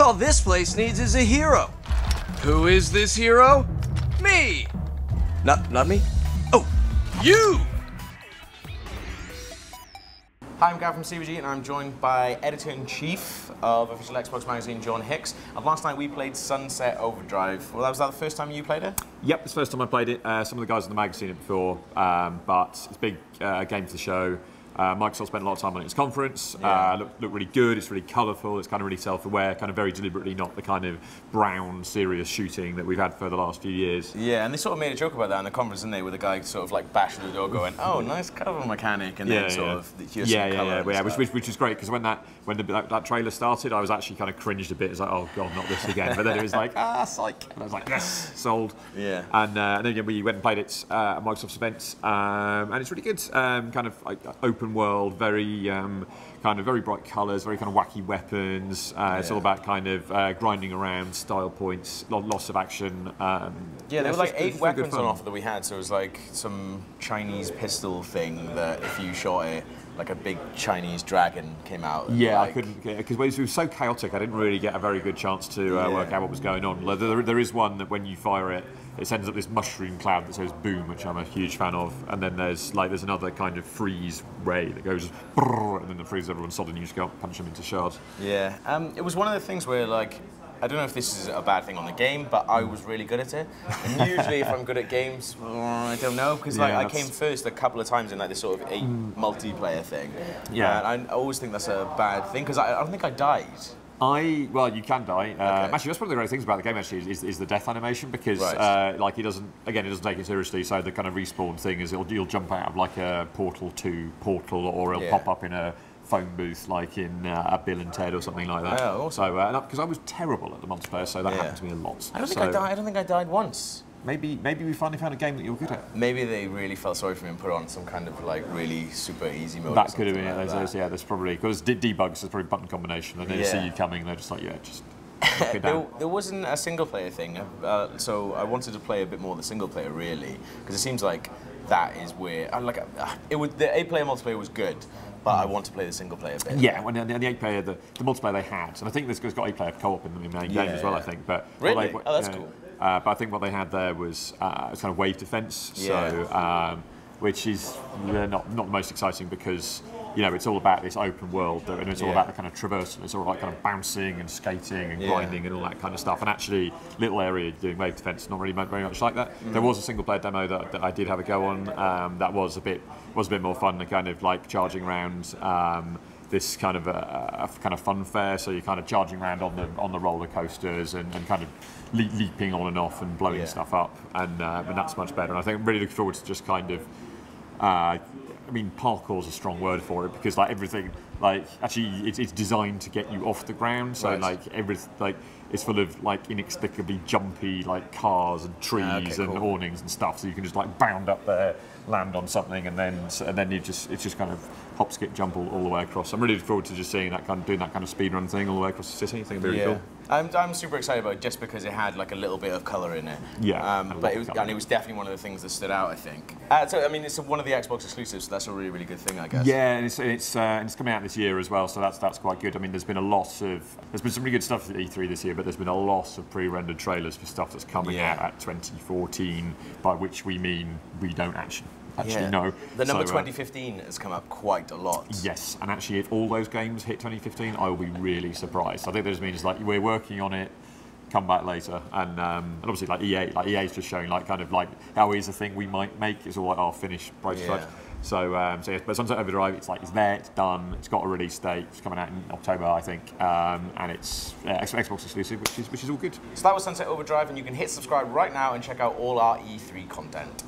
All this place needs is a hero. Who is this hero? Me! Not me? Oh, you! Hi, I'm Gav from CVG, and I'm joined by Editor-in-Chief of Official Xbox Magazine, John Hicks. And last night we played Sunset Overdrive. Well, was that the first time you played it? Yep, it's the first time I played it. Some of the guys in the mag have seen it before, but it's a big game for the show. Microsoft spent a lot of time on it at its conference. Looked really good, it's really colourful, it's kind of really self-aware, kind of very deliberately not the kind of brown, serious shooting that we've had for the last few years. Yeah, and they sort of made a joke about that in the conference, didn't they, with the guy sort of like bashing the door going, oh, nice cover mechanic, and then sort of here's some colour. Which was great, because when that trailer started, I was actually kind of cringed a bit. It's like, oh god, not this again. But then it was like, psych. And I was like, yes, sold. Yeah. And then we went and played it at Microsoft's event, and it's really good. Kind of like open world, very kind of very bright colours, very kind of wacky weapons. It's all about kind of grinding around, style points, lots of action. Yeah, there were like 8 weapons on offer that we had, so it was like some Chinese pistol thing that if you shot it, like a big Chinese dragon came out. Yeah, I couldn't, because it was so chaotic, I didn't really get a very good chance to work out what was going on. There is one that when you fire it, it sends up this mushroom cloud that says boom, which I'm a huge fan of, and then there's another kind of freeze ray that goes brrr, and then it freezes everyone solid and you just go punch them into shards. Yeah, it was one of the things where like, I don't know if this is a bad thing on the game, but I was really good at it. And usually if I'm good at games, I don't know, because like I came first a couple of times in like this sort of 8 multiplayer thing. Yeah. And I always think that's a bad thing, because I don't think I died. Well, you can die. Okay. Actually, that's one of the great things about the game. Actually, is the death animation, because like it doesn't take it seriously. So the kind of respawn thing is you'll jump out of like a Portal 2 portal, or it'll pop up in a phone booth like in a Bill and Ted or something like that. Oh, awesome. So because I was terrible at the multiplayer, so that happened to me a lot. I don't think I died once. Maybe we finally found a game that you're good at. Maybe they really felt sorry for me and put on some kind of like really super easy mode. That could have been it. There's probably, because debugs is probably button combination, and they see you coming, they're just like, just knock it down. There wasn't a single player thing, so I wanted to play a bit more of the single player really, because it seems like that is where the 8-player multiplayer was good. But I want to play the single player bit. Yeah, when the 8-player, the multiplayer they had, and I think this has got 8-player co-op in the main game as well, I think. But really? Oh, that's cool. But I think what they had there was kind of wave defense, which is not the most exciting, because it's all about this open world, and it's all about the kind of traversal. It's all like kind of bouncing and skating and grinding and all that kind of stuff. And actually, little area doing wave defense, not really very much like that. There was a single player demo that I did have a go on. That was a bit more fun, the kind of like charging around. This kind of a kind of fun fair, so you're kind of charging around on the roller coasters and kind of leaping on and off and blowing stuff up, and that's much better. And I think I'm really looking forward to just kind of. I mean, parkour is a strong word for it, because like everything, like actually it's designed to get you off the ground. So it's full of like inexplicably jumpy like cars and trees and awnings and stuff. So you can just like bound up there, land on something, and then it's just kind of hop, skip, jump all the way across. I'm really looking forward to just seeing doing that kind of speed run thing all the way across the city. I think it'd be really cool. I'm super excited about it just because it had like a little bit of colour in it. Yeah. But it was definitely one of the things that stood out, I think. So I mean, it's one of the Xbox exclusives, so that's a really good thing, I guess. Yeah, and it's coming out this year as well, so that's quite good. I mean, there's been some really good stuff at E3 this year, but there's been a lot of pre-rendered trailers for stuff that's coming out at 2014, by which we mean we don't actually know. The number 2015 has come up quite a lot. Yes, and actually if all those games hit 2015, I will be really surprised. I think that just means like we're working on it, come back later, and obviously like EA's just showing like kind of like how is a thing we might make. It's all like our finished prototype. So but Sunset Overdrive, it's there, it's done, it's got a release date, it's coming out in October, I think, and it's Xbox exclusive, which is all good. So that was Sunset Overdrive, and you can hit subscribe right now and check out all our E3 content.